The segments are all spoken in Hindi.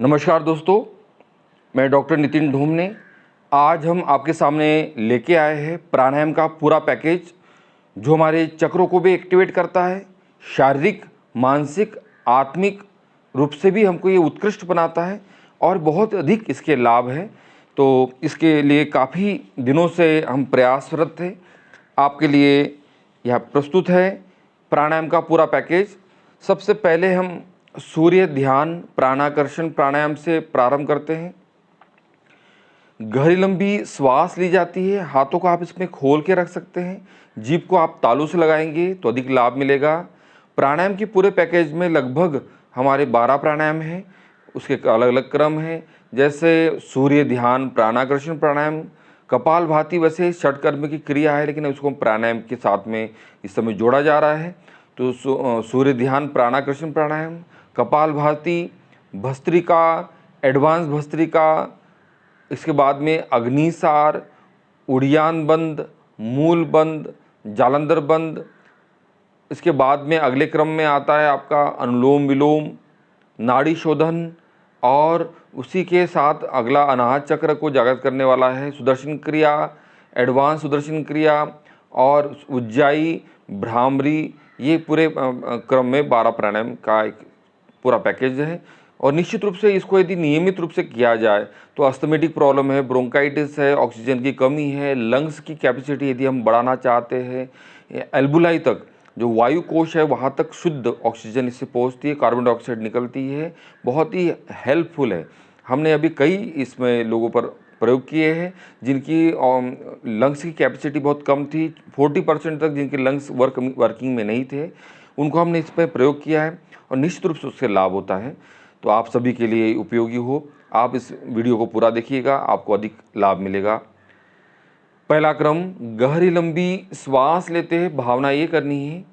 नमस्कार दोस्तों, मैं डॉक्टर नितिन ढूमने। आज हम आपके सामने लेके आए हैं प्राणायाम का पूरा पैकेज, जो हमारे चक्रों को भी एक्टिवेट करता है, शारीरिक, मानसिक, आत्मिक रूप से भी हमको ये उत्कृष्ट बनाता है और बहुत अधिक इसके लाभ हैं। तो इसके लिए काफ़ी दिनों से हम प्रयासरत थे। आपके लिए यह प्रस्तुत है प्राणायाम का पूरा पैकेज। सबसे पहले हम सूर्य ध्यान प्राणाकर्षण प्राणायाम से प्रारंभ करते हैं। गहरी लंबी श्वास ली जाती है, हाथों को आप इसमें खोल के रख सकते हैं। जीभ को आप तालू से लगाएंगे तो अधिक लाभ मिलेगा। प्राणायाम के पूरे पैकेज में लगभग हमारे 12 प्राणायाम हैं, उसके अलग अलग क्रम हैं, जैसे सूर्य ध्यान प्राणाकर्षण प्राणायाम, कपालभाति वैसे षटकर्म की क्रिया है, लेकिन उसको प्राणायाम के साथ में इस समय जोड़ा जा रहा है। तो सूर्य ध्यान प्राणाकर्षण प्राणायाम, कपालभाति, भस्त्रिका, एडवांस भस्त्रिका, इसके बाद में अग्निसार, उड़ियान बंद, मूल बंद, जालंधर बंद। इसके बाद में अगले क्रम में आता है आपका अनुलोम विलोम, नाड़ी शोधन, और उसी के साथ अगला अनाहत चक्र को जागृत करने वाला है सुदर्शन क्रिया, एडवांस सुदर्शन क्रिया और उज्जाई, भ्रामरी। ये पूरे क्रम में 12 प्राणायाम का एक पूरा पैकेज है। और निश्चित रूप से इसको यदि नियमित रूप से किया जाए तो अस्थमेटिक प्रॉब्लम है, ब्रोंकाइटिस है, ऑक्सीजन की कमी है, लंग्स की कैपेसिटी यदि हम बढ़ाना चाहते हैं, एल्बुलाई तक जो वायु कोश है वहाँ तक शुद्ध ऑक्सीजन इससे पहुँचती है, कार्बन डाइऑक्साइड निकलती है, बहुत ही हेल्पफुल है। हमने अभी कई इसमें लोगों पर प्रयोग किए हैं जिनकी लंग्स की कैपेसिटी बहुत कम थी, 40% तक जिनके लंग्स वर्किंग में नहीं थे, उनको हमने इस पर प्रयोग किया है और निश्चित रूप से उससे लाभ होता है। तो आप सभी के लिए उपयोगी हो। आप इस वीडियो को पूरा देखिएगा, आपको अधिक लाभ मिलेगा। पहला क्रम, गहरी लंबी श्वास लेते हैं। भावना ये करनी है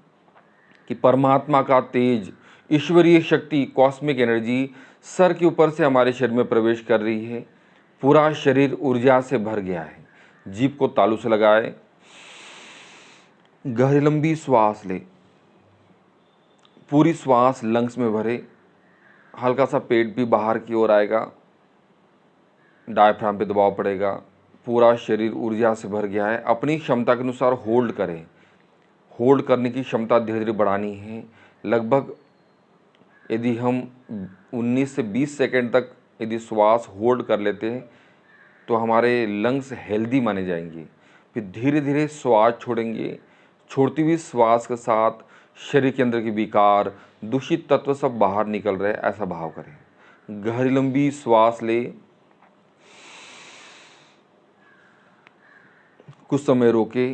कि परमात्मा का तेज, ईश्वरीय शक्ति, कॉस्मिक एनर्जी सर के ऊपर से हमारे शरीर में प्रवेश कर रही है। पूरा शरीर ऊर्जा से भर गया है। जीभ को तालू से लगाए, गहरी लंबी श्वास ले, पूरी श्वास लंग्स में भरे, हल्का सा पेट भी बाहर की ओर आएगा, डायफ्राम पे दबाव पड़ेगा, पूरा शरीर ऊर्जा से भर गया है। अपनी क्षमता के अनुसार होल्ड करें। होल्ड करने की क्षमता धीरे धीरे बढ़ानी है। लगभग यदि हम 19 से 20 सेकंड तक यदि श्वास होल्ड कर लेते हैं तो हमारे लंग्स हेल्दी माने जाएंगे। फिर धीरे धीरे श्वास छोड़ेंगे। छोड़ती हुई श्वास के साथ शरीर के अंदर के विकार, दूषित तत्व सब बाहर निकल रहे हैं, ऐसा भाव करें। गहरी लंबी श्वास ले, कुछ समय रोके।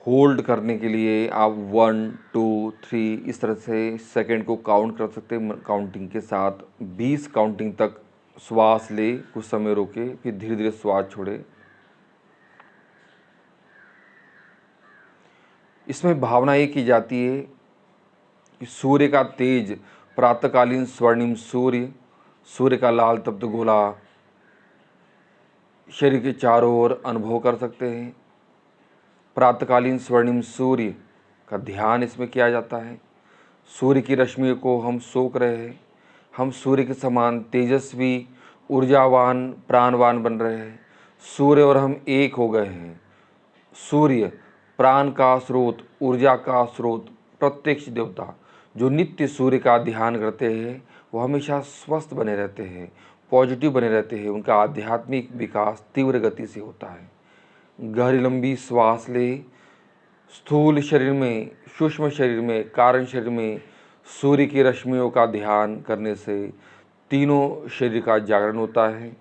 होल्ड करने के लिए आप 1 2 3 इस तरह से सेकंड को काउंट कर सकते हैं। काउंटिंग के साथ 20 काउंटिंग तक श्वास ले, कुछ समय रोके, फिर धीरे धीरे श्वास छोड़े। इसमें भावना ये की जाती है कि सूर्य का तेज, प्रातःकालीन स्वर्णिम सूर्य, सूर्य का लाल तप्त गोला शरीर के चारों ओर अनुभव कर सकते हैं। प्रातःकालीन स्वर्णिम सूर्य का ध्यान इसमें किया जाता है। सूर्य की रश्मि को हम सोख रहे हैं। हम सूर्य के समान तेजस्वी, ऊर्जावान, प्राणवान बन रहे हैं। सूर्य और हम एक हो गए हैं। सूर्य प्राण का स्रोत, ऊर्जा का स्रोत, प्रत्यक्ष देवता। जो नित्य सूर्य का ध्यान करते हैं वो हमेशा स्वस्थ बने रहते हैं, पॉजिटिव बने रहते हैं। उनका आध्यात्मिक विकास तीव्र गति से होता है। गहरी लंबी श्वास ले। स्थूल शरीर में, सूक्ष्म शरीर में, कारण शरीर में सूर्य की रश्मियों का ध्यान करने से तीनों शरीर का जागरण होता है।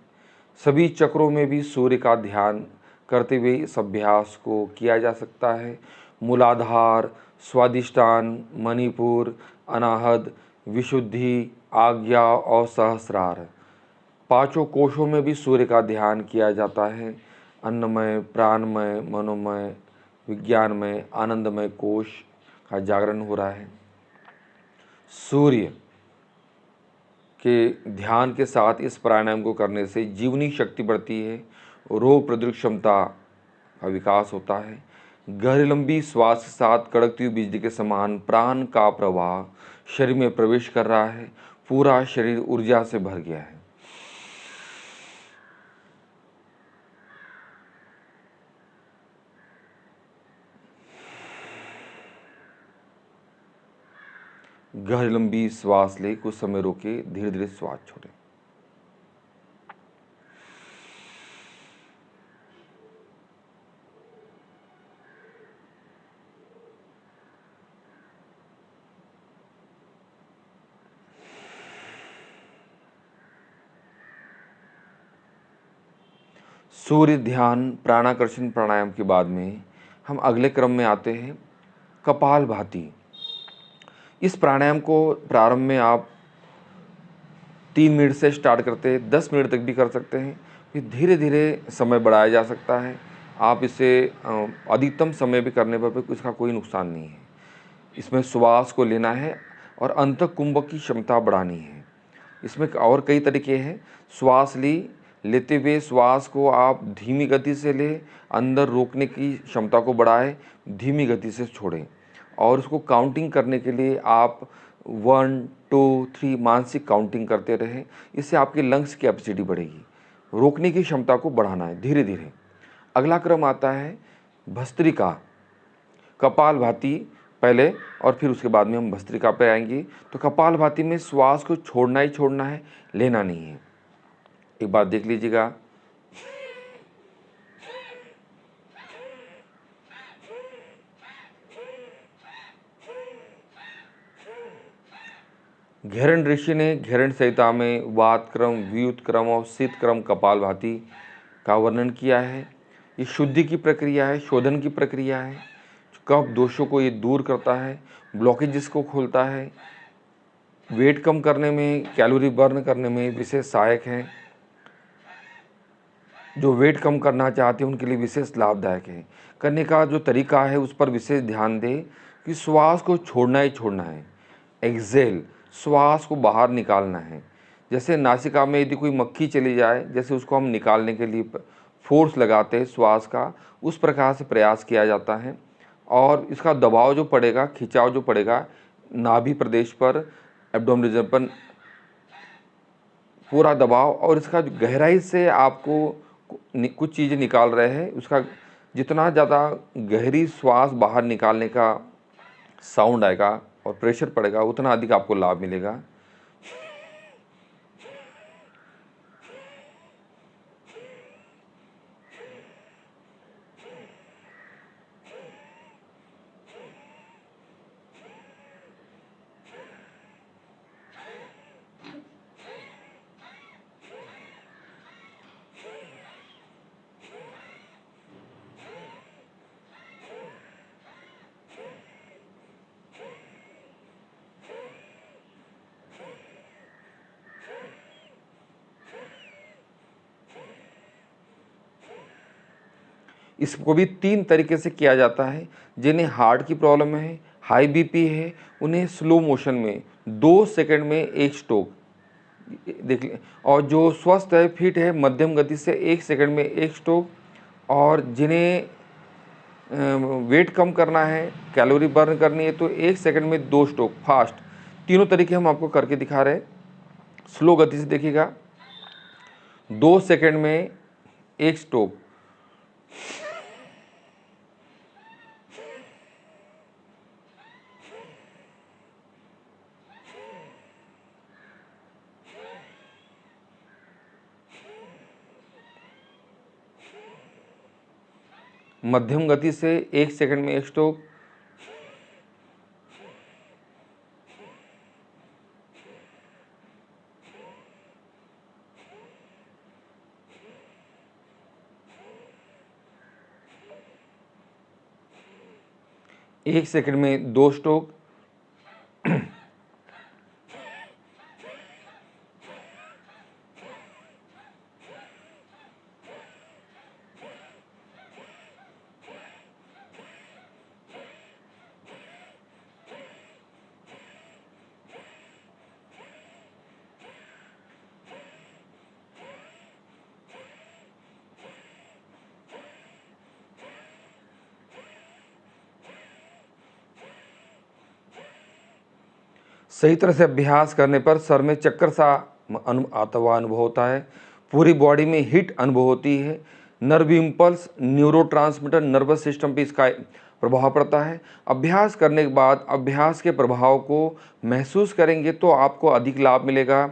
सभी चक्रों में भी सूर्य का ध्यान करते हुए इस अभ्यास को किया जा सकता है। मूलाधार, स्वादिष्टान, मणिपुर, अनाहत, विशुद्धि, आज्ञा और सहस्रार, पांचों कोशों में भी सूर्य का ध्यान किया जाता है। अन्नमय, प्राणमय, मनोमय, विज्ञानमय, आनंदमय कोश का जागरण हो रहा है। सूर्य के ध्यान के साथ इस प्राणायाम को करने से जीवनी शक्ति बढ़ती है, रोग प्रतिरोधक क्षमता का विकास होता है। गहरी लंबी श्वास के साथ कड़कती हुई बिजली के समान प्राण का प्रवाह शरीर में प्रवेश कर रहा है। पूरा शरीर ऊर्जा से भर गया है। गहरी लंबी श्वास ले, कुछ समय रोके, धीरे धीरे श्वास छोड़ें। सूर्य ध्यान प्राणाकर्षण प्राणायाम के बाद में हम अगले क्रम में आते हैं, कपालभाति। इस प्राणायाम को प्रारंभ में आप 3 मिनट से स्टार्ट करते हैं, 10 मिनट तक भी कर सकते हैं। फिर धीरे धीरे समय बढ़ाया जा सकता है। आप इसे अधिकतम समय भी करने पर भी इसका कोई नुकसान नहीं है। इसमें श्वास को लेना है और अंतःकुंभक की क्षमता बढ़ानी है। इसमें और कई तरीके हैं। श्वास लेते हुए श्वास को आप धीमी गति से लें, अंदर रोकने की क्षमता को बढ़ाएं, धीमी गति से छोड़ें। और उसको काउंटिंग करने के लिए आप 1 2 3 मानसिक काउंटिंग करते रहें। इससे आपके लंग्स की कैपेसिटी बढ़ेगी। रोकने की क्षमता को बढ़ाना है धीरे धीरे। अगला क्रम आता है भस्त्रिका। कपालभाति पहले और फिर उसके बाद में हम भस्त्रिका पे आएंगे। तो कपालभाति में श्वास को छोड़ना ही छोड़ना है, लेना नहीं है। एक बात देख लीजिएगा। घेरण ऋषि ने घेरण संहिता में वात क्रम, व्युत क्रम और शीत क्रम कपालभाति का वर्णन किया है। ये शुद्धि की प्रक्रिया है, शोधन की प्रक्रिया है। कफ दोषों को ये दूर करता है, ब्लॉकेजेस को खोलता है, वेट कम करने में, कैलोरी बर्न करने में विशेष सहायक है। जो वेट कम करना चाहते हैं उनके लिए विशेष लाभदायक है। करने का जो तरीका है उस पर विशेष ध्यान दें कि श्वास को छोड़ना ही छोड़ना है। एक्सेल, श्वास को बाहर निकालना है। जैसे नासिका में यदि कोई मक्खी चली जाए, जैसे उसको हम निकालने के लिए फोर्स लगाते हैं श्वास का, उस प्रकार से प्रयास किया जाता है। और इसका दबाव जो पड़ेगा, खिंचाव जो पड़ेगा नाभि प्रदेश पर, एब्डोमेन रीजन पर पूरा दबाव, और इसका गहराई से आपको कुछ चीज़ें निकाल रहे हैं, उसका जितना ज़्यादा गहरी श्वास बाहर निकालने का साउंड आएगा और प्रेशर पड़ेगा, उतना अधिक आपको लाभ मिलेगा। इसको भी 3 तरीके से किया जाता है। जिन्हें हार्ट की प्रॉब्लम है, हाई बीपी है, उन्हें स्लो मोशन में 2 सेकंड में एक स्ट्रोक देख लें। और जो स्वस्थ है, फिट है, मध्यम गति से 1 सेकंड में एक स्ट्रोक। और जिन्हें वेट कम करना है, कैलोरी बर्न करनी है, तो 1 सेकंड में 2 स्ट्रोक फास्ट। तीनों तरीके हम आपको करके दिखा रहे हैं। स्लो गति से देखिएगा, 2 सेकंड में एक स्ट्रोक। मध्यम गति से 1 सेकंड में एक स्ट्रोक। एक सेकंड में 2 स्ट्रोक। सही तरह से अभ्यास करने पर सर में चक्कर सा आता हुआ अनुभव होता है, पूरी बॉडी में हीट अनुभव होती है, nerve impulse, neurotransmitter, nervous system पे इसका प्रभाव पड़ता है। अभ्यास करने के बाद अभ्यास के प्रभाव को महसूस करेंगे तो आपको अधिक लाभ मिलेगा।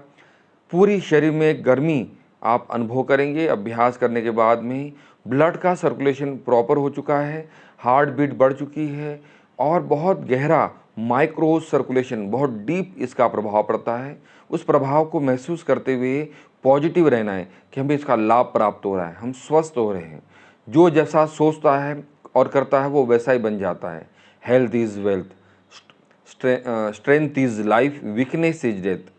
पूरी शरीर में गर्मी आप अनुभव करेंगे। अभ्यास करने के बाद में ब्लड का सर्कुलेशन प्रॉपर हो चुका है, हार्ट बीट बढ़ चुकी है और बहुत गहरा माइक्रो सर्कुलेशन, बहुत डीप इसका प्रभाव पड़ता है। उस प्रभाव को महसूस करते हुए पॉजिटिव रहना है कि हमें इसका लाभ प्राप्त हो रहा है, हम स्वस्थ हो रहे हैं। जो जैसा सोचता है और करता है वो वैसा ही बन जाता है। Health is wealth, strength is life, weakness is death.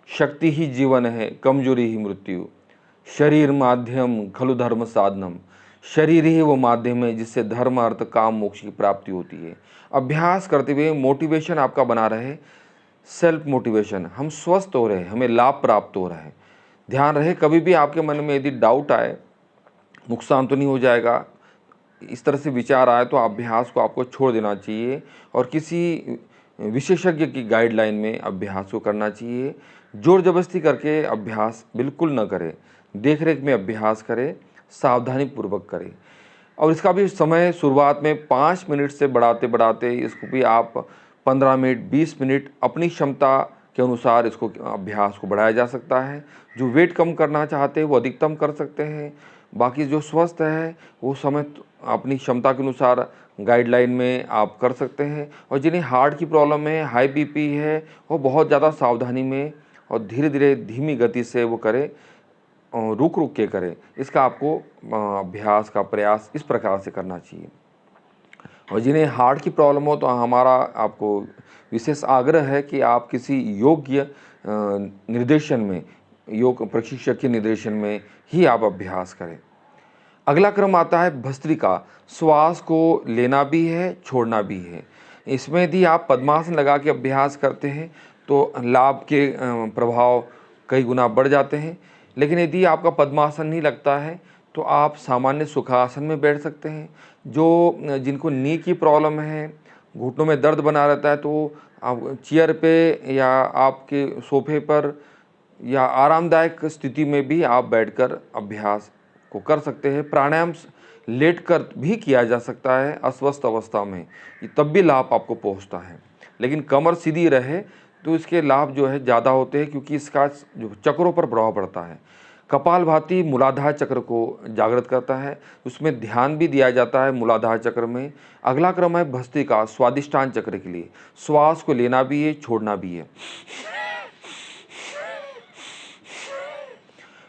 शक्ति ही जीवन है, कमजोरी ही मृत्यु। शरीर माध्यम खलु धर्म साधनम। शरीर ही वो माध्यम है जिससे धर्म, अर्थ, काम, मोक्ष की प्राप्ति होती है। अभ्यास करते हुए मोटिवेशन आपका बना रहे, सेल्फ मोटिवेशन, हम स्वस्थ हो रहे हैं, हमें लाभ प्राप्त हो रहा है। ध्यान रहे कभी भी आपके मन में यदि डाउट आए, नुकसान तो नहीं हो जाएगा, इस तरह से विचार आए तो अभ्यास को आपको छोड़ देना चाहिए और किसी विशेषज्ञ की गाइडलाइन में अभ्यास को करना चाहिए। जोर जबरदस्ती करके अभ्यास बिल्कुल न करें, देख रेख में अभ्यास करें, सावधानी पूर्वक करें। और इसका भी समय शुरुआत में 5 मिनट से बढ़ाते बढ़ाते इसको भी आप 15 मिनट, 20 मिनट अपनी क्षमता के अनुसार इसको अभ्यास को बढ़ाया जा सकता है। जो वेट कम करना चाहते हैं वो अधिकतम कर सकते हैं, बाकी जो स्वस्थ है वो समय अपनी क्षमता के अनुसार गाइडलाइन में आप कर सकते हैं। और जिन्हें हार्ट की प्रॉब्लम है, हाई बीपी है, वो बहुत ज़्यादा सावधानी में और धीरे धीरे धीमी गति से वो करें, रुक रुक के करें। इसका आपको अभ्यास का प्रयास इस प्रकार से करना चाहिए। और जिन्हें हार्ट की प्रॉब्लम हो तो हमारा आपको विशेष आग्रह है कि आप किसी योग्य निर्देशन में, योग प्रशिक्षक के निर्देशन में ही आप अभ्यास करें। अगला क्रम आता है भस्त्रिका। श्वास को लेना भी है, छोड़ना भी है। इसमें यदि आप पद्मासन लगा के अभ्यास करते हैं तो लाभ के प्रभाव कई गुना बढ़ जाते हैं। लेकिन यदि आपका पद्मासन नहीं लगता है तो आप सामान्य सुखासन में बैठ सकते हैं। जिनको नी की प्रॉब्लम है, घुटनों में दर्द बना रहता है, तो आप चेयर पे या आपके सोफे पर या आरामदायक स्थिति में भी आप बैठकर अभ्यास को कर सकते हैं। प्राणायाम लेटकर भी किया जा सकता है अस्वस्थ अवस्था में, तब भी लाभ आपको पहुंचता है। लेकिन कमर सीधी रहे तो इसके लाभ जो है ज़्यादा होते हैं, क्योंकि इसका जो चक्रों पर प्रभाव पड़ता है। कपालभाति मूलाधार चक्र को जागृत करता है, उसमें ध्यान भी दिया जाता है मूलाधार चक्र में। अगला क्रम है भस्त्रिका, स्वादिष्टान चक्र के लिए। श्वास को लेना भी है, छोड़ना भी है।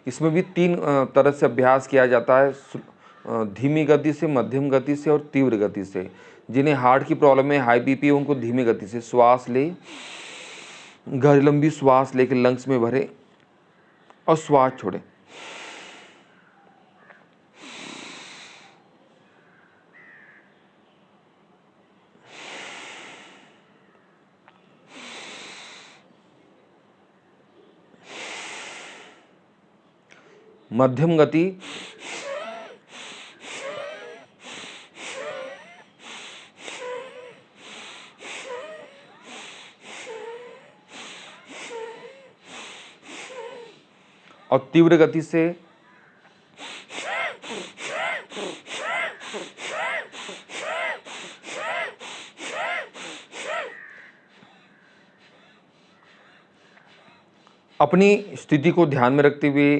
इसमें भी 3 तरह से अभ्यास किया जाता है, धीमी गति से, मध्यम गति से और तीव्र गति से। जिन्हें हार्ट की प्रॉब्लम है, हाई बीपी है, उनको धीमी गति से श्वास ले, गहरी लंबी श्वास लेकर लंग्स में भरे और श्वास छोड़े। मध्यम गति, और तीव्र गति से अपनी स्थिति को ध्यान में रखते हुए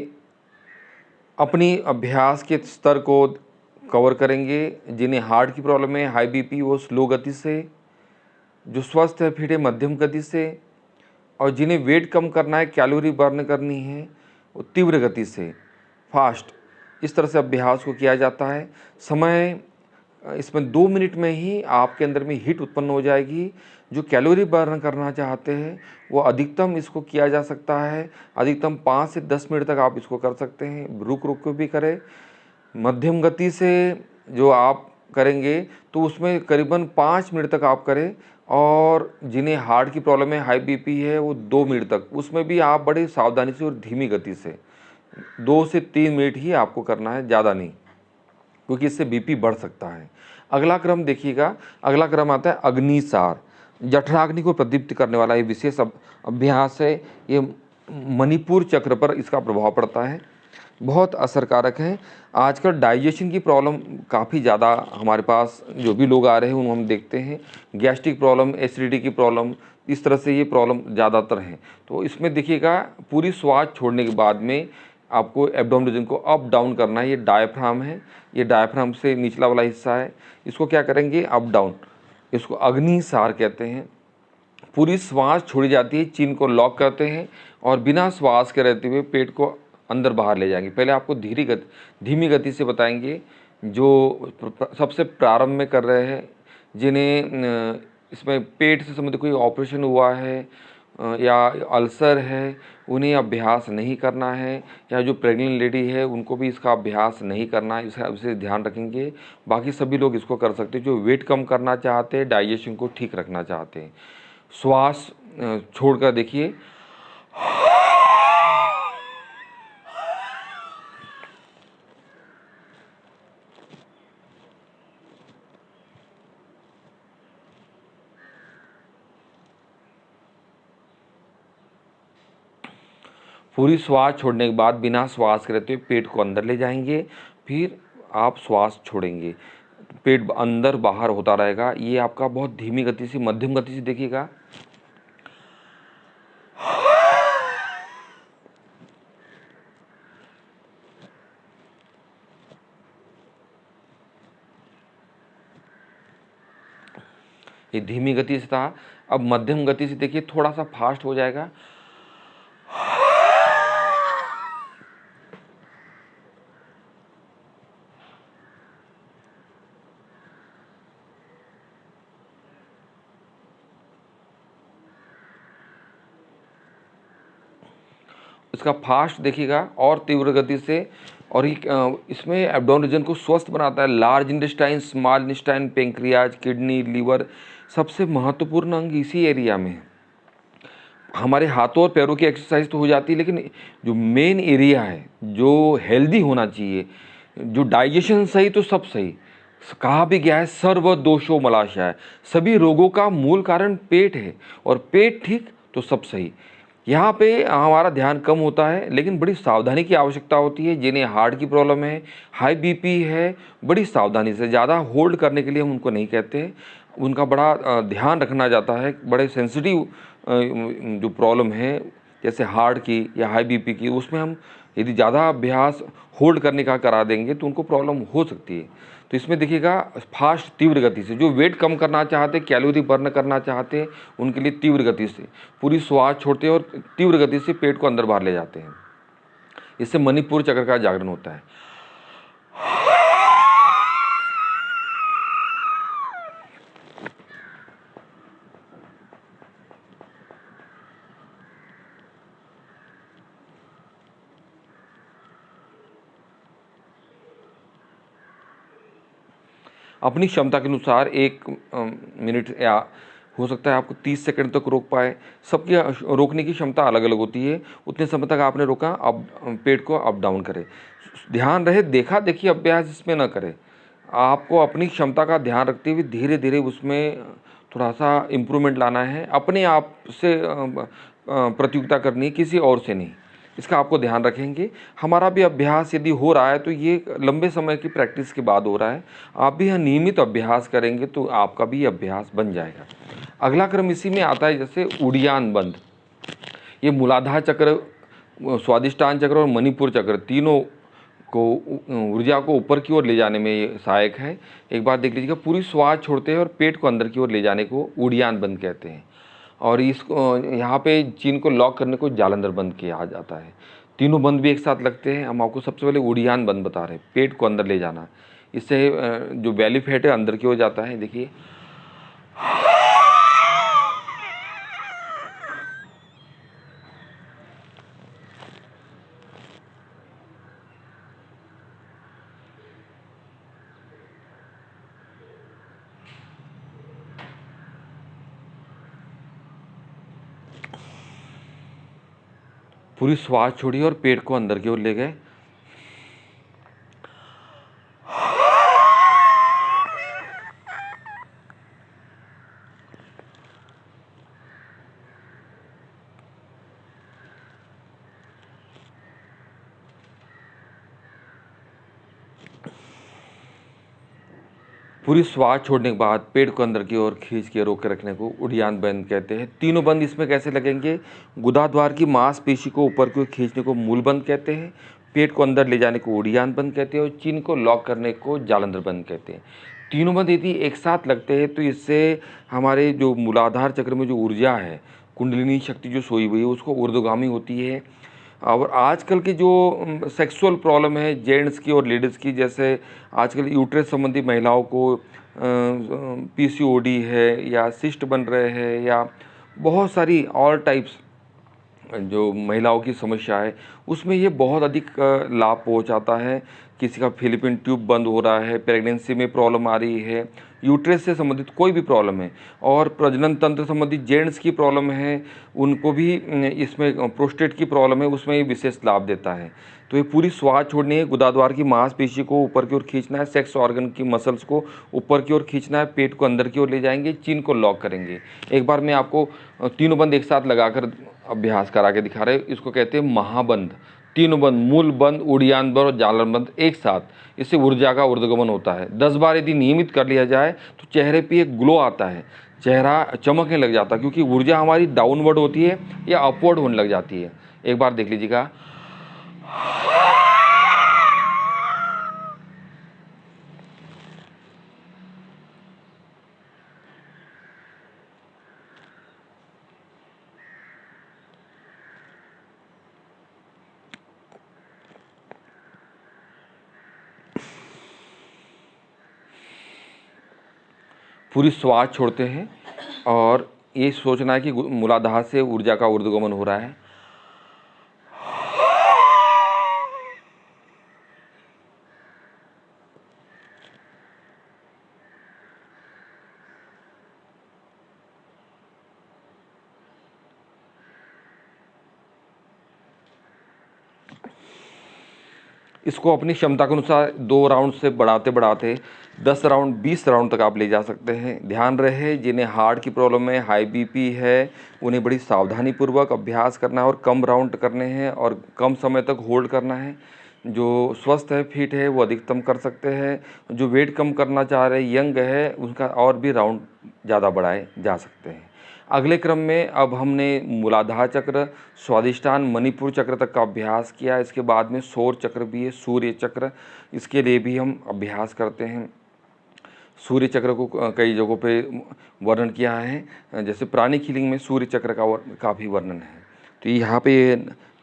अपनी अभ्यास के स्तर को कवर करेंगे। जिन्हें हार्ट की प्रॉब्लम है, हाई बीपी, वो स्लो गति से, जो स्वस्थ है फिट है मध्यम गति से, और जिन्हें वेट कम करना है, कैलोरी बर्न करनी है, वो तीव्र गति से, फास्ट। इस तरह से अभ्यास को किया जाता है। समय इसमें 2 मिनट में ही आपके अंदर में हीट उत्पन्न हो जाएगी। जो कैलोरी बर्न करना चाहते हैं वो अधिकतम इसको किया जा सकता है, अधिकतम 5 से 10 मिनट तक आप इसको कर सकते हैं, रुक रुक के भी करें। मध्यम गति से जो आप करेंगे तो उसमें करीबन 5 मिनट तक आप करें। और जिन्हें हार्ट की प्रॉब्लम है, हाई बीपी है, वो 2 मिनट तक, उसमें भी आप बड़ी सावधानी से और धीमी गति से 2 से 3 मिनट ही आपको करना है, ज़्यादा नहीं, क्योंकि इससे बीपी बढ़ सकता है। अगला क्रम देखिएगा, अगला क्रम आता है अग्निसार। जठराग्नि को प्रदीप्त करने वाला ये विशेष अभ्यास है। ये मणिपुर चक्र पर इसका प्रभाव पड़ता है, बहुत असरकारक है। आजकल डाइजेशन की प्रॉब्लम काफ़ी ज़्यादा हमारे पास जो भी लोग आ रहे हैं उनको हम देखते हैं, गैस्ट्रिक प्रॉब्लम, एसिडिटी की प्रॉब्लम, इस तरह से ये प्रॉब्लम ज़्यादातर हैं। तो इसमें देखिएगा पूरी श्वास छोड़ने के बाद में आपको एब्डोमेन रीजन को अप डाउन करना है। ये डायफ्राम है, ये डायफ्राम से निचला वाला हिस्सा है, इसको क्या करेंगे अप डाउन, इसको अग्निसार कहते हैं। पूरी श्वास छोड़ी जाती है, चिन को लॉक करते हैं और बिना श्वास के रहते हुए पेट को अंदर बाहर ले जाएंगे। पहले आपको धीमी गति से बताएंगे, जो सबसे प्रारंभ में कर रहे हैं, जिन्हें इसमें पेट से संबंधित कोई ऑपरेशन हुआ है या अल्सर है, उन्हें अभ्यास नहीं करना है, या जो प्रेग्नेंट लेडी है उनको भी इसका अभ्यास नहीं करना है, इसका विशेष ध्यान रखेंगे। बाकी सभी लोग इसको कर सकते हैं जो वेट कम करना चाहते हैं, डाइजेशन को ठीक रखना चाहते हैं। श्वास छोड़कर देखिए, पूरी श्वास छोड़ने के बाद बिना श्वास के रहते हुए पेट को अंदर ले जाएंगे, फिर आप श्वास छोड़ेंगे, पेट अंदर बाहर होता रहेगा। ये आपका बहुत धीमी गति से, मध्यम गति से देखिएगा। ये धीमी गति से था, अब मध्यम गति से देखिए, थोड़ा सा फास्ट हो जाएगा। इसका फास्ट देखिएगा और तीव्र गति से, और इसमें एब्डोमेन रीजन को स्वस्थ बनाता है। Large intestine, small intestine, pancreas, kidney, liver, सबसे महत्वपूर्ण अंग इसी एरिया में है। हमारे हाथों और पैरों की एक्सरसाइज तो हो जाती है, लेकिन जो मेन एरिया है, जो हेल्दी होना चाहिए, जो डाइजेशन सही तो सब सही। कहा भी गया है सर्व दोषो मलाशय, सभी रोगों का मूल कारण पेट है, और पेट ठीक तो सब सही। यहाँ पे हमारा ध्यान कम होता है, लेकिन बड़ी सावधानी की आवश्यकता होती है। जिन्हें हार्ट की प्रॉब्लम है, हाई बीपी है, बड़ी सावधानी से, ज़्यादा होल्ड करने के लिए हम उनको नहीं कहते, उनका बड़ा ध्यान रखना जाता है। बड़े सेंसिटिव जो प्रॉब्लम है, जैसे हार्ट की या हाई बीपी की, उसमें हम यदि ज़्यादा अभ्यास होल्ड करने का करा देंगे तो उनको प्रॉब्लम हो सकती है। तो इसमें देखिएगा फास्ट तीव्र गति से, जो वेट कम करना चाहते, कैलोरी बर्न करना चाहते, उनके लिए तीव्र गति से पूरी श्वास छोड़ते हैं और तीव्र गति से पेट को अंदर बाहर ले जाते हैं। इससे मणिपुर चक्र का जागरण होता है। अपनी क्षमता के अनुसार 1 मिनट या हो सकता है आपको 30 सेकंड तक रोक पाए। सबकी रोकने की क्षमता अलग अलग होती है। उतने समय तक आपने रोका, अब पेट को अप डाउन करें। ध्यान रहे देखा देखी अभ्यास इसमें न करें। आपको अपनी क्षमता का ध्यान रखते हुए धीरे धीरे उसमें थोड़ा सा इम्प्रूवमेंट लाना है। अपने आप से प्रतियोगिता करनी है, किसी और से नहीं। इसका आपको ध्यान रखेंगे। हमारा भी अभ्यास यदि हो रहा है तो ये लंबे समय की प्रैक्टिस के बाद हो रहा है। आप भी नियमित अभ्यास करेंगे तो आपका भी अभ्यास बन जाएगा। अगला क्रम इसी में आता है, जैसे उड़ियान बंद। ये मूलाधार चक्र, स्वादिष्टान चक्र और मणिपुर चक्र, तीनों को ऊर्जा को ऊपर की ओर ले जाने में ये सहायक है। एक बार देख लीजिएगा, पूरी श्वास छोड़ते हैं और पेट को अंदर की ओर ले जाने को उड़ियान बंद कहते हैं। और इसको यहाँ पे चिन को लॉक करने को जालंधर बंद किया जाता है। तीनों बंद भी एक साथ लगते हैं। हम आपको सबसे पहले उड़ियान बंद बता रहे हैं, पेट को अंदर ले जाना। इससे जो बेली फैट है अंदर की ओर जाता है। देखिए, पूरी श्वास छोड़ी और पेट को अंदर की ओर ले गए। पूरी श्वास छोड़ने के बाद पेट को अंदर की ओर खींच के रोक के रखने को उड़ियान बंद कहते हैं। तीनों बंद इसमें कैसे लगेंगे? गुदाद्वार की मांसपेशी को ऊपर की ओर खींचने को मूल बंद कहते हैं, पेट को अंदर ले जाने को उड़ियान बंद कहते हैं और चिन्ह को लॉक करने को जालंधर बंद कहते हैं। तीनों बंद यदि एक साथ लगते हैं तो इससे हमारे जो मूलाधार चक्र में जो ऊर्जा है, कुंडलिनी शक्ति जो सोई हुई है, उसको ऊर्ध्वगामी होती है। और आजकल की जो सेक्सुअल प्रॉब्लम है जेंट्स की और लेडीज़ की, जैसे आजकल यूट्रस संबंधी महिलाओं को पीसीओडी है या सिस्ट बन रहे हैं या बहुत सारी ऑल टाइप्स जो महिलाओं की समस्या है, उसमें ये बहुत अधिक लाभ पहुंचाता है। किसी का फिलिपिन ट्यूब बंद हो रहा है, प्रेगनेंसी में प्रॉब्लम आ रही है, यूट्रस से संबंधित कोई भी प्रॉब्लम है और प्रजनन तंत्र संबंधित जेंट्स की प्रॉब्लम है, उनको भी इसमें प्रोस्टेट की प्रॉब्लम है, उसमें ये विशेष लाभ देता है। तो ये पूरी श्वास छोड़नी है, गुदाद्वार की मांसपेशी को ऊपर की ओर खींचना है, सेक्स ऑर्गन की मसल्स को ऊपर की ओर खींचना है, पेट को अंदर की ओर ले जाएंगे, चिन को लॉक करेंगे। एक बार मैं आपको तीनों बंद एक साथ लगाकर अभ्यास करा के दिखा रहे हैं। इसको कहते हैं महाबंद। तीनों बंद, मूल बंद, उड़ियान बंद और जालन बंद एक साथ, इससे ऊर्जा का ऊर्ध्वगमन होता है। 10 बार यदि नियमित कर लिया जाए तो चेहरे पे एक ग्लो आता है, चेहरा चमकने लग जाता है, क्योंकि ऊर्जा हमारी डाउनवर्ड होती है या अपवर्ड होने लग जाती है। एक बार देख लीजिएगा। पूरी श्वास छोड़ते हैं और ये सोचना है कि मूलाधार से ऊर्जा का ऊर्ध्वगमन हो रहा है। इसको अपनी क्षमता के अनुसार 2 राउंड से बढ़ाते बढ़ाते 10 राउंड 20 राउंड तक आप ले जा सकते हैं। ध्यान रहे जिन्हें हार्ट की प्रॉब्लम है, हाई बीपी है, उन्हें बड़ी सावधानी पूर्वक अभ्यास करना है और कम राउंड करने हैं और कम समय तक होल्ड करना है। जो स्वस्थ है, फिट है, वो अधिकतम कर सकते हैं। जो वेट कम करना चाह रहे, यंग है, उनका और भी राउंड ज़्यादा बढ़ाए जा सकते हैं। अगले क्रम में अब हमने मूलाधार चक्र, स्वादिष्टान, मणिपुर चक्र तक का अभ्यास किया। इसके बाद में सौर चक्र भी है, सूर्य चक्र, इसके लिए भी हम अभ्यास करते हैं। सूर्य चक्र को कई जगहों पे वर्णन किया है, जैसे प्राणिक हीलिंग में सूर्य चक्र का भी वर्णन है। तो यहाँ पे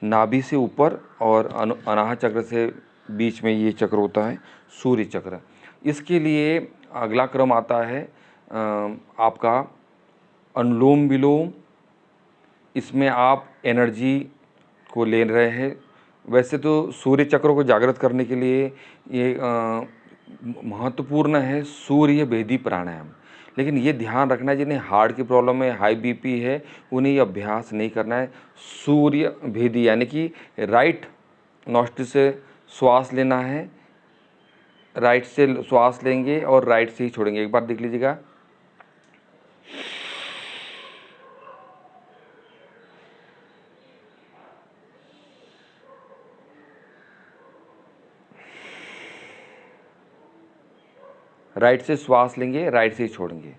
नाभि से ऊपर और अनाहत चक्र से बीच में ये चक्र होता है, सूर्य चक्र। इसके लिए अगला क्रम आता है आपका अनुलोम विलोम। इसमें आप एनर्जी को ले रहे हैं। वैसे तो सूर्य चक्र को जागृत करने के लिए ये महत्वपूर्ण है सूर्य भेदी प्राणायाम, लेकिन ये ध्यान रखना है जिन्हें हार्ट की प्रॉब्लम है, हाई बीपी है, उन्हें ये अभ्यास नहीं करना है। सूर्य भेदी यानी कि राइट नॉस्ट्रिल से श्वास लेना है, राइट से श्वास लेंगे और राइट से ही छोड़ेंगे। एक बार देख लीजिएगा। राइट से श्वास लेंगे, राइट से ही छोड़ेंगे।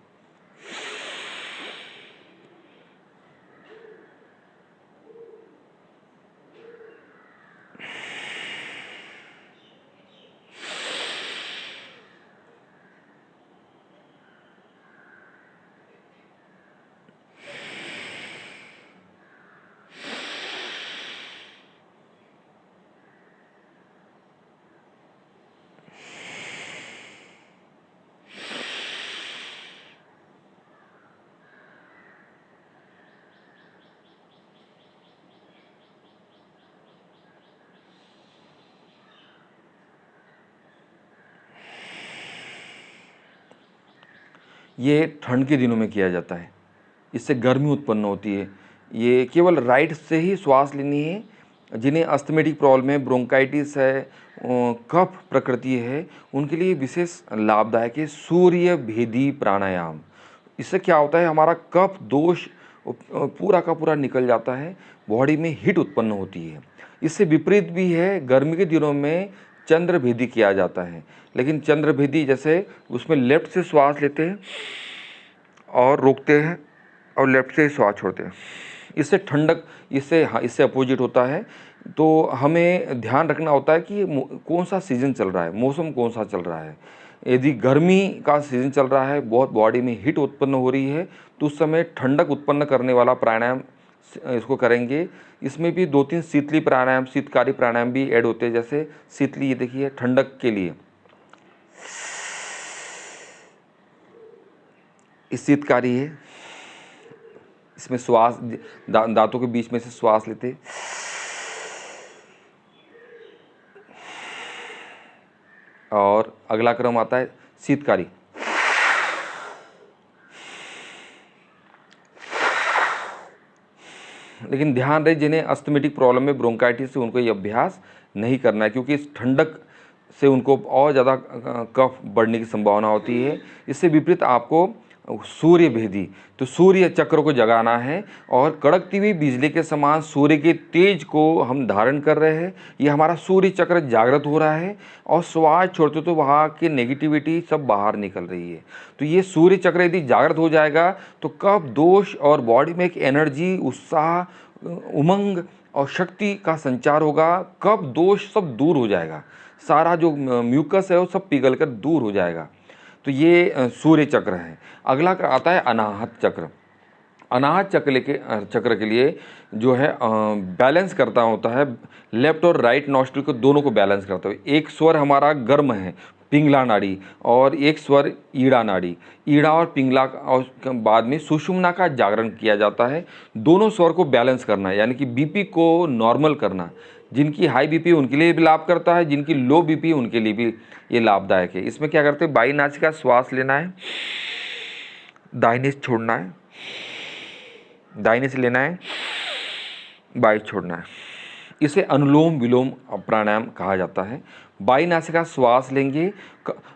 ये ठंड के दिनों में किया जाता है, इससे गर्मी उत्पन्न होती है। ये केवल राइट से ही श्वास लेनी है। जिन्हें अस्थमेटिक प्रॉब्लम है, ब्रोंकाइटिस है, कफ प्रकृति है, उनके लिए विशेष लाभदायक है सूर्य भेदी प्राणायाम। इससे क्या होता है, हमारा कफ दोष पूरा का पूरा निकल जाता है, बॉडी में हीट उत्पन्न होती है। इससे विपरीत भी है, गर्मी के दिनों में चंद्रभेदी किया जाता है। लेकिन चंद्रभेदी जैसे उसमें लेफ्ट से श्वास लेते हैं और रोकते हैं और लेफ्ट से श्वास छोड़ते हैं। इससे ठंडक, इससे अपोजिट होता है। तो हमें ध्यान रखना होता है कि कौन सा सीज़न चल रहा है, मौसम कौन सा चल रहा है। यदि गर्मी का सीज़न चल रहा है, बहुत बॉडी में हीट उत्पन्न हो रही है, तो उस समय ठंडक उत्पन्न करने वाला प्राणायाम इसको करेंगे। इसमें भी 2-3 शीतली प्राणायाम, शीतकारी प्राणायाम भी ऐड होते हैं। जैसे शीतली, ये देखिए ठंडक के लिए इस शीतकारी है, इसमें श्वास दांतों के बीच में से श्वास लेते, और अगला क्रम आता है शीतकारी। लेकिन ध्यान रहे, जिन्हें अस्थमेटिक प्रॉब्लम में ब्रोंकाइटिस से उनको ये अभ्यास नहीं करना है, क्योंकि इस ठंडक से उनको और ज़्यादा कफ बढ़ने की संभावना होती है। इससे विपरीत आपको सूर्य भेदी, तो सूर्य चक्र को जगाना है और कड़कती हुई बिजली के समान सूर्य के तेज को हम धारण कर रहे हैं। ये हमारा सूर्य चक्र जागृत हो रहा है और श्वास छोड़ते तो वहाँ की नेगेटिविटी सब बाहर निकल रही है। तो ये सूर्य चक्र यदि जागृत हो जाएगा तो कफ दोष और बॉडी में एक एनर्जी, उत्साह, उमंग और शक्ति का संचार होगा। कफ दोष सब दूर हो जाएगा, सारा जो म्यूकस है वो सब पिघल कर दूर हो जाएगा। तो ये सूर्य चक्र है। अगला आता है अनाहत चक्र। अनाहत चक्र के लिए जो है बैलेंस करता होता है, लेफ्ट और राइट नॉस्ट्रिल को दोनों को बैलेंस करता है। एक स्वर हमारा गर्म है, पिंगला नाड़ी, और एक स्वर ईड़ा नाड़ी। ईड़ा और पिंगला और बाद में सुषुम्ना का जागरण किया जाता है। दोनों स्वर को बैलेंस करना है, यानी कि बीपी को नॉर्मल करना। जिनकी हाई बीपी उनके लिए भी लाभ करता है, जिनकी लो बीपी उनके लिए भी ये लाभदायक है। इसमें क्या करते हैं, बाई नासिका श्वास लेना है, दाहिने से छोड़ना है, दाहिने से लेना है, बाई छोड़ना है। इसे अनुलोम विलोम प्राणायाम कहा जाता है। बाई नासिका श्वास लेंगे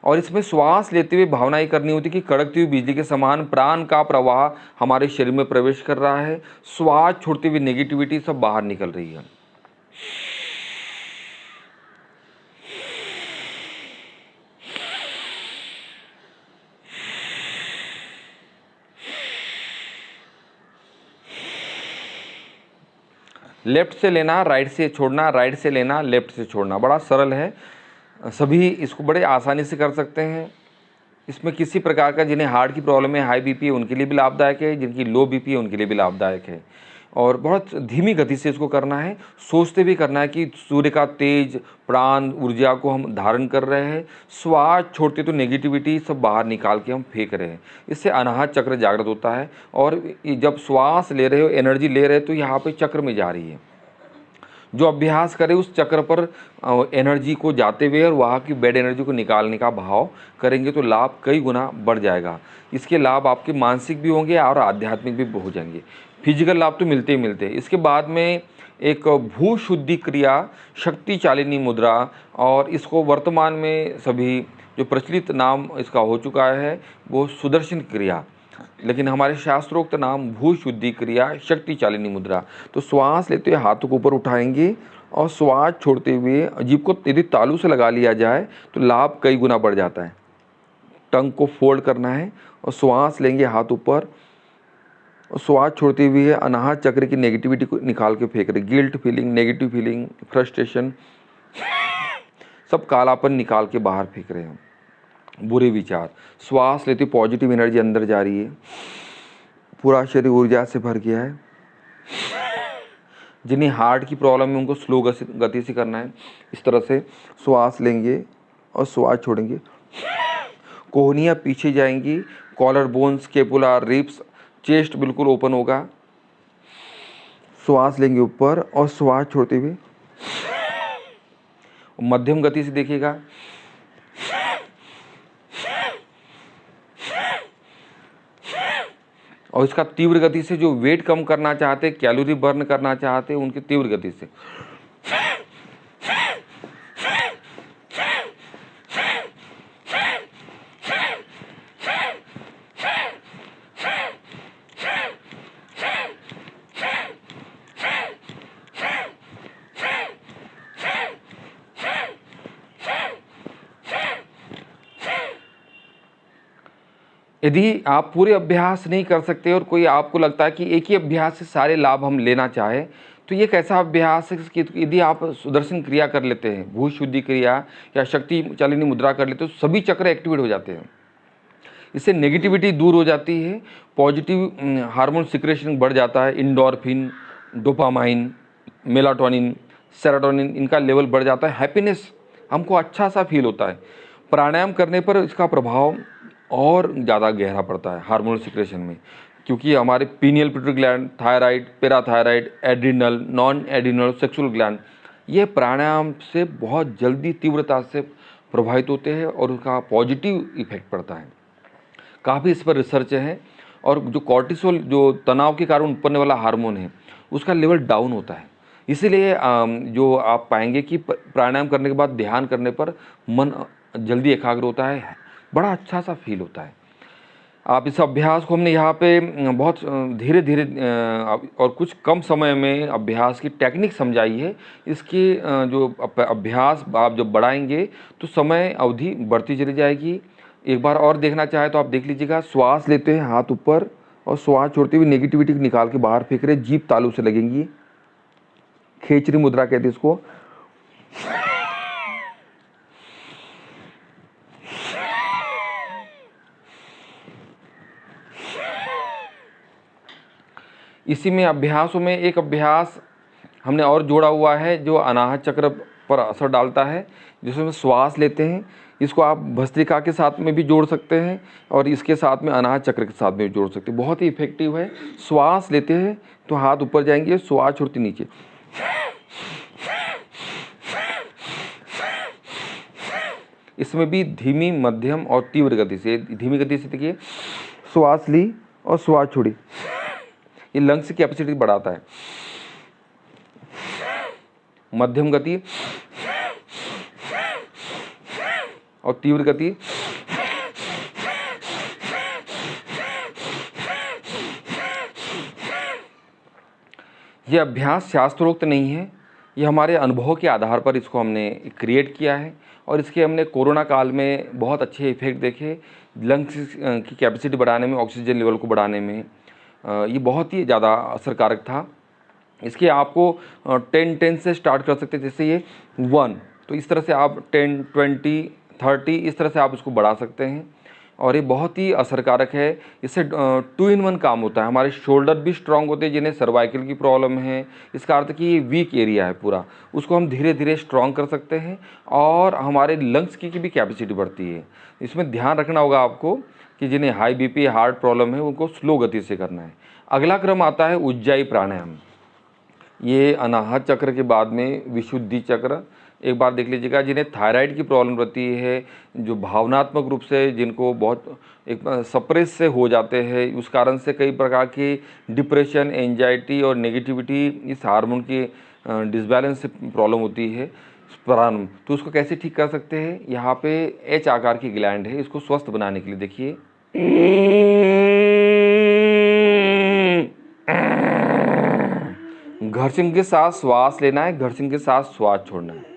और इसमें श्वास लेते हुए भावना ये करनी होती है कि कड़कती हुई बिजली के समान प्राण का प्रवाह हमारे शरीर में प्रवेश कर रहा है। श्वास छोड़ते हुए नेगेटिविटी सब बाहर निकल रही है। लेफ्ट से लेना, राइट से छोड़ना, राइट से लेना, लेफ्ट से छोड़ना। बड़ा सरल है, सभी इसको बड़े आसानी से कर सकते हैं। इसमें किसी प्रकार का, जिन्हें हार्ट की प्रॉब्लम है, हाई बीपी है, उनके लिए भी लाभदायक है, जिनकी लो बीपी है उनके लिए भी लाभदायक है। और बहुत धीमी गति से इसको करना है, सोचते भी करना है कि सूर्य का तेज प्राण ऊर्जा को हम धारण कर रहे हैं। श्वास छोड़ते तो नेगेटिविटी सब बाहर निकाल के हम फेंक रहे हैं। इससे अनाहत चक्र जागृत होता है। और जब श्वास ले रहे हो, एनर्जी ले रहे हो, तो यहाँ पे चक्र में जा रही है। जो अभ्यास करे उस चक्र पर एनर्जी को जाते हुए और वहाँ की बैड एनर्जी को निकालने का भाव करेंगे तो लाभ कई गुना बढ़ जाएगा। इसके लाभ आपके मानसिक भी होंगे और आध्यात्मिक भी हो जाएंगे। फिजिकल लाभ तो मिलते ही मिलते हैं। इसके बाद में एक भू शुद्धि क्रिया, शक्ति चालिनी मुद्रा, और इसको वर्तमान में सभी जो प्रचलित नाम इसका हो चुका है वो सुदर्शन क्रिया, लेकिन हमारे शास्त्रोक्त नाम भू शुद्धि क्रिया, शक्ति चालिनी मुद्रा। तो श्वास लेते हुए हाथों को ऊपर उठाएंगे और श्वास छोड़ते हुए जीभ को यदि तालू से लगा लिया जाए तो लाभ कई गुना बढ़ जाता है। टंग को फोल्ड करना है और श्वास लेंगे हाथ ऊपर, और श्वास छोड़ते हुए अनाहत चक्र की नेगेटिविटी को निकाल के फेंक रहे। Guilt feeling, negative feeling, frustration, सब कालापन निकाल के बाहर फेंक रहे हैं, बुरे विचार। श्वास लेते पॉजिटिव एनर्जी अंदर जा रही है, पूरा शरीर ऊर्जा से भर गया है। जिन्हें हार्ट की प्रॉब्लम है उनको स्लो गति से करना है। इस तरह से श्वास लेंगे और श्वास छोड़ेंगे। कोहनियाँ पीछे जाएंगी, collar bones, scapula, ribs, chest बिल्कुल ओपन होगा। श्वास लेंगे ऊपर और श्वास छोड़ते हुए मध्यम गति से देखिएगा। और इसका तीव्र गति से, जो वेट कम करना चाहते, कैलोरी बर्न करना चाहते, उनकी तीव्र गति से। यदि आप पूरे अभ्यास नहीं कर सकते और कोई आपको लगता है कि एक ही अभ्यास से सारे लाभ हम लेना चाहें, तो ये कैसा अभ्यास है कि यदि आप सुदर्शन क्रिया कर लेते हैं, भू शुद्धि क्रिया या शक्ति चालिनी मुद्रा कर लेते हो, सभी चक्र एक्टिवेट हो जाते हैं। इससे नेगेटिविटी दूर हो जाती है, पॉजिटिव हार्मोन सिक्रेशन बढ़ जाता है, इंडोर्फिन, डोपामाइन, मेलाटोनिन, सेरोटोनिन, इनका लेवल बढ़ जाता है, हैप्पीनेस, हमको अच्छा सा फील होता है। प्राणायाम करने पर इसका प्रभाव और ज़्यादा गहरा पड़ता है हार्मोन सिक्रेशन में, क्योंकि हमारे pineal pituitary gland, thyroid, parathyroid, adrenal, non adrenal, sexual gland, ये प्राणायाम से बहुत जल्दी तीव्रता से प्रभावित होते हैं और उसका पॉजिटिव इफेक्ट पड़ता है। काफ़ी इस पर रिसर्च है और जो कॉर्टिसोल, जो तनाव के कारण उत्पन्न वाला हार्मोन है, उसका लेवल डाउन होता है। इसीलिए जो आप पाएंगे कि प्राणायाम करने के बाद ध्यान करने पर मन जल्दी एकाग्र होता है, बड़ा अच्छा सा फील होता है। आप इस अभ्यास को हमने यहाँ पे बहुत धीरे धीरे और कुछ कम समय में अभ्यास की टेक्निक समझाई है। इसकी जो अभ्यास आप जब बढ़ाएंगे तो समय अवधि बढ़ती चली जाएगी। एक बार और देखना चाहे तो आप देख लीजिएगा, श्वास लेते हैं हाथ ऊपर और श्वास छोड़ते हुए नेगेटिविटी निकाल के बाहर फेंक रहे, जीभ तालू से लगेंगी, खेचरी मुद्रा कहते हैं इसको। इसी में अभ्यासों में एक अभ्यास हमने और जोड़ा हुआ है जो अनाहत चक्र पर असर डालता है, जिसमें श्वास लेते हैं। इसको आप भस्त्रिका के साथ में भी जोड़ सकते हैं और इसके साथ में अनाहत चक्र के साथ में भी जोड़ सकते हैं, बहुत ही इफेक्टिव है। श्वास लेते हैं तो हाथ ऊपर जाएंगे, श्वास छोड़ते नीचे, इसमें भी धीमी, मध्यम और तीव्र गति से। धीमी गति से देखिए, श्वास ली और श्वास छोड़ी, ये लंग्स की कैपेसिटी बढ़ाता है। मध्यम गति और तीव्र गति, ये अभ्यास शास्त्रोक्त नहीं है, ये हमारे अनुभव के आधार पर इसको हमने क्रिएट किया है और इसके हमने कोरोना काल में बहुत अच्छे इफेक्ट देखे। लंग्स की कैपेसिटी बढ़ाने में, ऑक्सीजन लेवल को बढ़ाने में ये बहुत ही ज़्यादा असरकारक था। इसके आपको 10-10 से स्टार्ट कर सकते हैं, जैसे ये 1, तो इस तरह से आप 10, 20, 30 इस तरह से आप इसको बढ़ा सकते हैं और ये बहुत ही असरकारक है। इससे 2 in 1 काम होता है। हमारे शोल्डर भी स्ट्रांग होते हैं, जिन्हें सर्वाइकल की प्रॉब्लम है, इसका अर्थ कि ये वीक एरिया है पूरा, उसको हम धीरे धीरे स्ट्रांग कर सकते हैं और हमारे लंग्स की भी कैपेसिटी बढ़ती है। इसमें ध्यान रखना होगा आपको कि जिन्हें हाई बीपी, हार्ट प्रॉब्लम है, उनको स्लो गति से करना है। अगला क्रम आता है उज्जाई प्राणायाम। ये अनाहत चक्र के बाद में विशुद्धि चक्र। एक बार देख लीजिएगा, जिन्हें थायराइड की प्रॉब्लम रहती है, जो भावनात्मक रूप से जिनको बहुत एक सप्रेस से हो जाते हैं, उस कारण से कई प्रकार की डिप्रेशन, एंजाइटी और नेगेटिविटी, इस हार्मोन की डिसबैलेंस से प्रॉब्लम होती है प्रारंभ, तो उसको कैसे ठीक कर सकते हैं। यहाँ पे एच आकार की ग्लैंड है, इसको स्वस्थ बनाने के लिए देखिए, घर्षण के साथ श्वास लेना है, घर्षण के साथ श्वास छोड़ना है।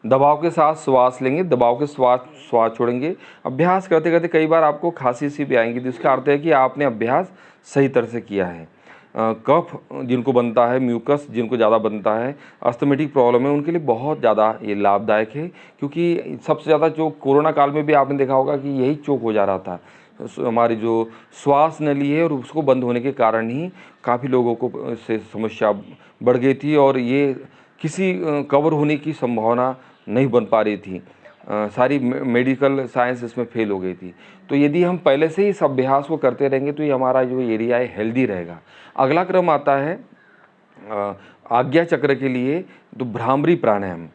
दबाव के साथ श्वास लेंगे, दबाव के श्वास छोड़ेंगे। अभ्यास करते करते कई बार आपको खांसी सी भी आएंगी, जिसका अर्थ है कि आपने अभ्यास सही तरह से किया है। कफ जिनको बनता है, म्यूकस जिनको ज़्यादा बनता है, अस्थमेटिक प्रॉब्लम है, उनके लिए बहुत ज़्यादा ये लाभदायक है। क्योंकि सबसे ज़्यादा जो कोरोना काल में भी आपने देखा होगा कि यही चोक हो जा रहा था, हमारी जो श्वास नली है, और उसको बंद होने के कारण ही काफ़ी लोगों को से समस्या बढ़ गई थी और ये किसी कवर होने की संभावना नहीं बन पा रही थी। सारी मेडिकल साइंस इसमें फेल हो गई थी। तो यदि हम पहले से ही इस अभ्यास को करते रहेंगे तो ये हमारा जो एरिया है हेल्दी रहेगा। अगला क्रम आता है आज्ञा चक्र के लिए, तो भ्रामरी प्राणायाम।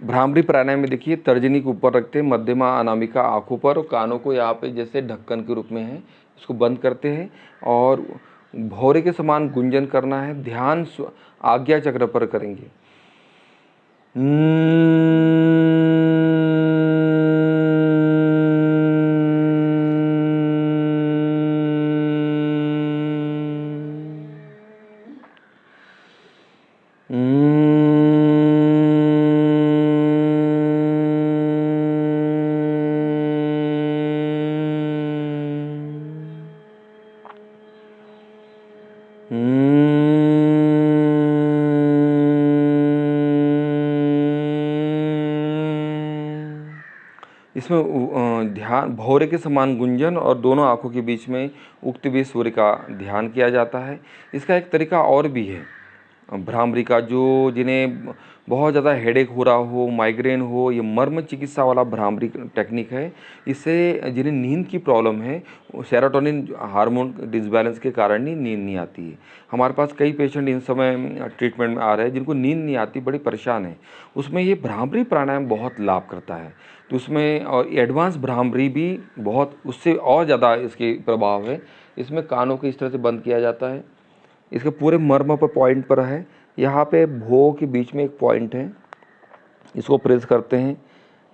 भ्रामरी प्राणायाम में देखिए, तर्जनी को ऊपर रखते हैं, मध्यमा अनामिका आँखों पर और कानों को यहाँ पे जैसे ढक्कन के रूप में है, इसको बंद करते हैं और भौरे के समान गुंजन करना है। ध्यान आज्ञा चक्र पर करेंगे। इसमें ध्यान भौरे के समान गुंजन और दोनों आँखों के बीच में उगते हुए सूर्य का ध्यान किया जाता है। इसका एक तरीका और भी है भ्रामरी का, जो जिन्हें बहुत ज़्यादा हेडेक हो रहा हो, माइग्रेन हो, ये मर्म चिकित्सा वाला भ्रामरी टेक्निक है। इससे जिन्हें नींद की प्रॉब्लम है, सेरोटोनिन हार्मोन डिसबैलेंस के कारण ही नींद नहीं आती है। हमारे पास कई पेशेंट इन समय ट्रीटमेंट में आ रहे हैं जिनको नींद नहीं आती, बड़ी परेशान है। उसमें ये भ्रामरी प्राणायाम बहुत लाभ करता है। तो उसमें और एडवांस भ्रामरी भी बहुत, उससे और ज़्यादा इसके प्रभाव है। इसमें कानों को इस तरह से बंद किया जाता है। इसके पूरे मर्म पर पॉइंट पर है। यहाँ पे भो के बीच में एक पॉइंट है, इसको प्रेस करते हैं।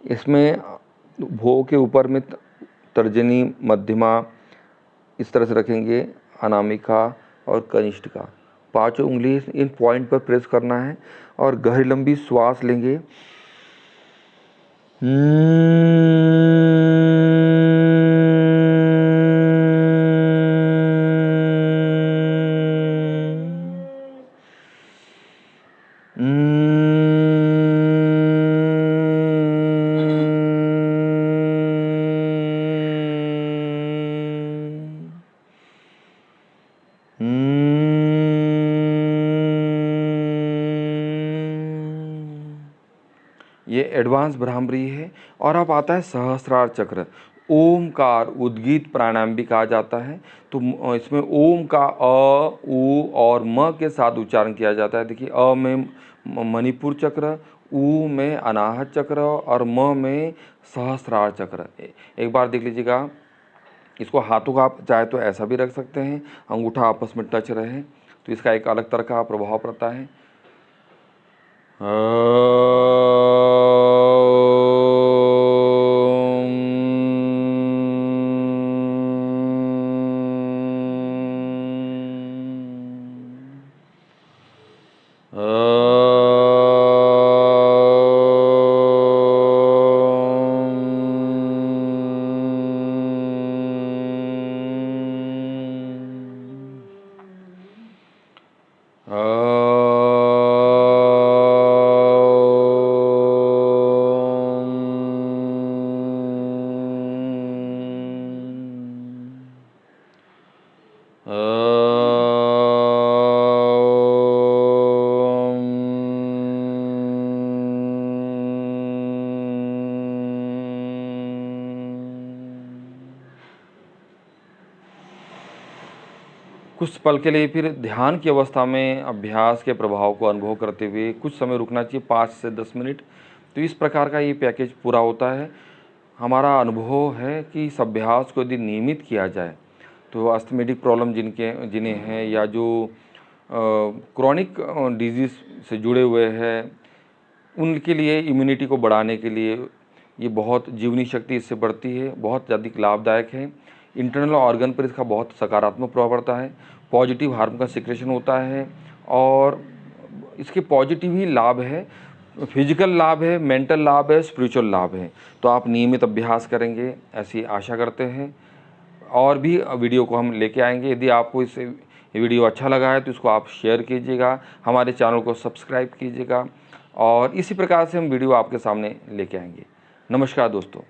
इसमें भो के ऊपर में तर्जनी, मध्यमा इस तरह से रखेंगे, अनामिका और कनिष्ठिका, पांचों उंगली इन पॉइंट पर प्रेस करना है और गहरी लंबी श्वास लेंगे। ये एडवांस भ्रामरी है। और अब आता है सहस्रार चक्र। ओमकार उद्गीत प्राणायाम भी कहा जाता है। तो इसमें ओम का अ, उ और म के साथ उच्चारण किया जाता है। देखिए, अ में मणिपुर चक्र, उ में अनाहत चक्र और म में सहस्रार चक्र। एक बार देख लीजिएगा। इसको हाथों का आप चाहे तो ऐसा भी रख सकते हैं, अंगूठा आपस में टच रहे, तो इसका एक अलग तरह का प्रभाव पड़ता है। कुछ पल के लिए फिर ध्यान की अवस्था में अभ्यास के प्रभाव को अनुभव करते हुए कुछ समय रुकना चाहिए, 5 से 10 मिनट। तो इस प्रकार का ये पैकेज पूरा होता है। हमारा अनुभव है कि इस अभ्यास को यदि नियमित किया जाए तो अस्थमेटिक प्रॉब्लम जिन्हें हैं, या जो क्रॉनिक डिजीज़ से जुड़े हुए हैं, उनके लिए इम्यूनिटी को बढ़ाने के लिए ये बहुत जीवनी शक्ति इससे बढ़ती है, बहुत ज़्यादा लाभदायक है। इंटरनल ऑर्गन पर इसका बहुत सकारात्मक प्रभाव पड़ता है। पॉजिटिव हार्मोन का सिक्रेशन होता है और इसके पॉजिटिव ही लाभ है, फिजिकल लाभ है, मेंटल लाभ है, स्पिरिचुअल लाभ है। तो आप नियमित अभ्यास करेंगे ऐसी आशा करते हैं। और भी वीडियो को हम लेके आएंगे। यदि आपको इस वीडियो अच्छा लगा है तो इसको आप शेयर कीजिएगा, हमारे चैनल को सब्सक्राइब कीजिएगा और इसी प्रकार से हम वीडियो आपके सामने लेके आएंगे। नमस्कार दोस्तों।